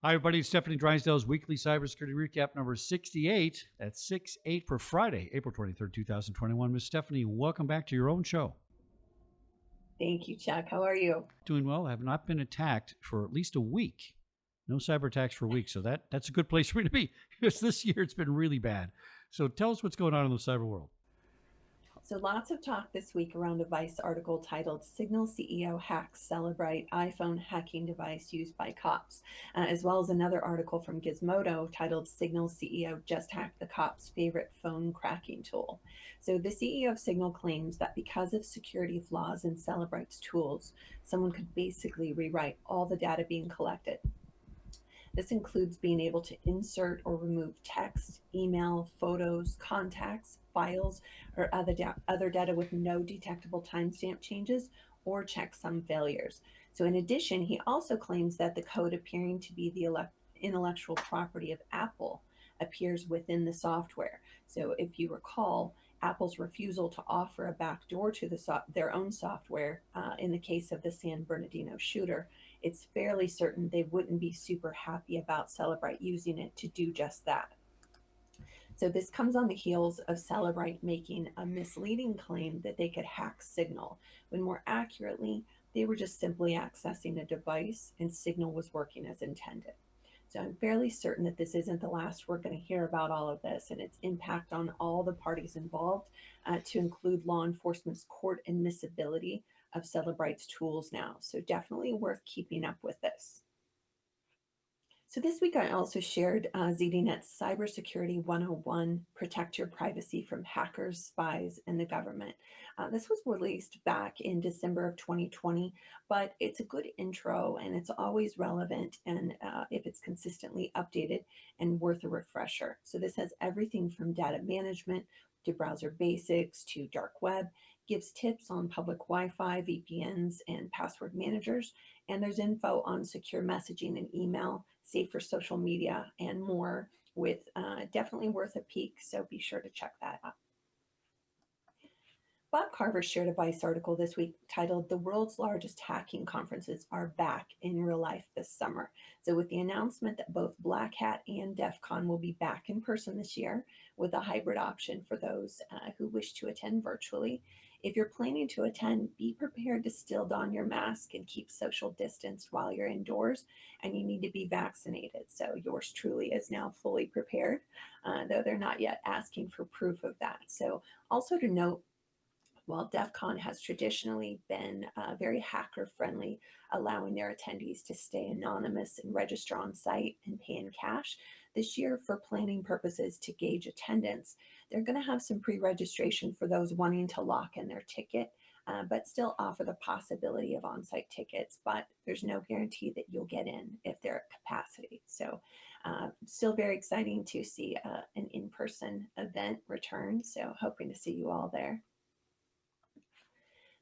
Hi, everybody. Stefanie Drysdale's weekly cybersecurity recap number 68. That's 6-8 for Friday, April 23rd, 2021. Miss Stephanie, welcome back to your own show. Thank you, Chuck. How are you? Doing well. I have not been attacked for at least a week. No cyber attacks for a week. So that's a good place for me to be because this year it's been really bad. So tell us what's going on in the cyber world. So, lots of talk this week around a Vice article titled Signal CEO Hacks Celebrate iPhone Hacking Device Used by Cops, as well as another article from Gizmodo titled Signal CEO Just Hacked the Cops' Favorite Phone Cracking Tool. So, the CEO of Signal claims that because of security flaws in Celebrite's tools, someone could basically rewrite all the data being collected. This includes being able to insert or remove text, email, photos, contacts, files, or other data with no detectable timestamp changes or checksum failures. So, in addition, he also claims that the code appearing to be the intellectual property of Apple appears within the software. So, if you recall, Apple's refusal to offer a backdoor to their own software in the case of the San Bernardino shooter, it's fairly certain they wouldn't be super happy about Celebrite using it to do just that. So this comes on the heels of Celebrite making a misleading claim that they could hack Signal, when more accurately, they were just simply accessing a device and Signal was working as intended. So I'm fairly certain that this isn't the last we're going to hear about all of this and its impact on all the parties involved, to include law enforcement's court admissibility of Celebrite's tools now. So definitely worth keeping up with this. So this week I also shared ZDNet's Cybersecurity 101, Protect Your Privacy from Hackers, Spies, and the Government. This was released back in December of 2020, but it's a good intro and it's always relevant and if it's consistently updated and worth a refresher. So this has everything from data management to browser basics to dark web, gives tips on public Wi-Fi, VPNs, and password managers, and there's info on secure messaging and email, safe for social media, and more, with definitely worth a peek. So be sure to check that out. Bob Carver shared a Vice article this week titled The World's Largest Hacking Conferences Are Back in Real Life This Summer. So, with the announcement that both Black Hat and DEF CON will be back in person this year, with a hybrid option for those who wish to attend virtually, if you're planning to attend, be prepared to still don your mask and keep social distance while you're indoors, and you need to be vaccinated. So, yours truly is now fully prepared, though they're not yet asking for proof of that. So, also to note, while DEF CON has traditionally been very hacker friendly, allowing their attendees to stay anonymous and register on site and pay in cash, this year, for planning purposes to gauge attendance, they're going to have some pre registration for those wanting to lock in their ticket. But still offer the possibility of on site tickets, but there's no guarantee that you'll get in if they're at capacity. So, still very exciting to see an in person event return. So, hoping to see you all there.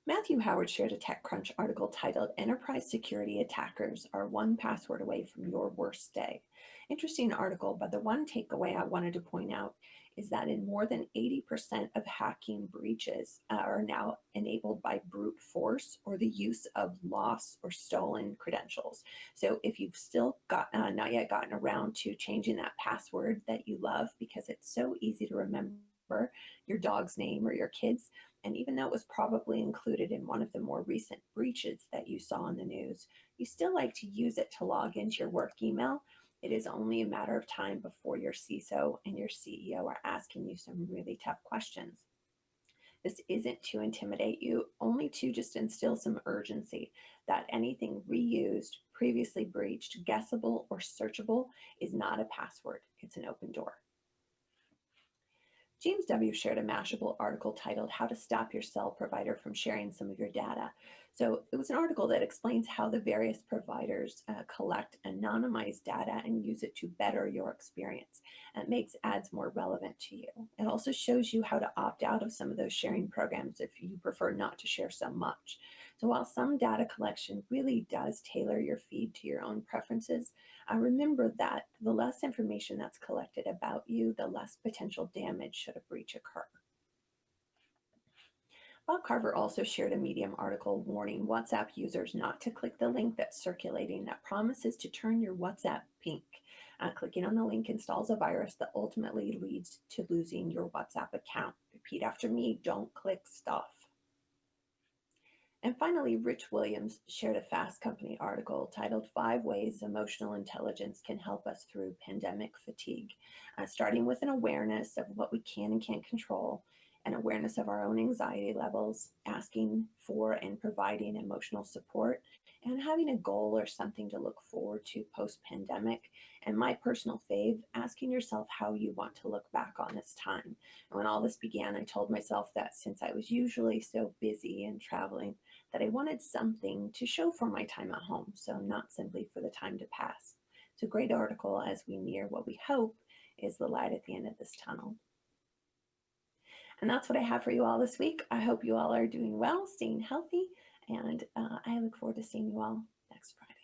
Matthew Howard shared a TechCrunch article titled Enterprise Security Attackers Are One Password Away from Your Worst Day. Interesting article, but the one takeaway I wanted to point out is that in more than 80% of hacking breaches are now enabled by brute force or the use of lost or stolen credentials. So if you've still not yet gotten around to changing that password that you love because it's so easy to remember your dog's name or your kids, and even though it was probably included in one of the more recent breaches that you saw in the news, you still like to use it to log into your work email. It is only a matter of time before your CISO and your CEO are asking you some really tough questions. This isn't to intimidate you, only to just instill some urgency that anything reused, previously breached, guessable, or searchable is not a password, it's an open door. James W. shared a Mashable article titled How to Stop Your Cell Provider from Sharing Some of Your Data. So it was an article that explains how the various providers collect anonymized data and use it to better your experience. And it makes ads more relevant to you. It also shows you how to opt out of some of those sharing programs if you prefer not to share so much. So while some data collection really does tailor your feed to your own preferences, remember that the less information that's collected about you, the less potential damage should a breach occur. Bob Carver also shared a Medium article warning WhatsApp users not to click the link that's circulating that promises to turn your WhatsApp pink. Clicking on the link installs a virus that ultimately leads to losing your WhatsApp account. Repeat after me, don't click stuff. And finally, Rich Williams shared a Fast Company article titled 5 Ways Emotional Intelligence Can Help Us Through Pandemic Fatigue, starting with an awareness of what we can and can't control, an awareness of our own anxiety levels, asking for and providing emotional support, and having a goal or something to look forward to post-pandemic. And my personal fave, asking yourself how you want to look back on this time. And when all this began, I told myself that since I was usually so busy and traveling, that I wanted something to show for my time at home, so not simply for the time to pass. It's a great article as we near what we hope is the light at the end of this tunnel. And that's what I have for you all this week. I hope you all are doing well, staying healthy, and I look forward to seeing you all next Friday.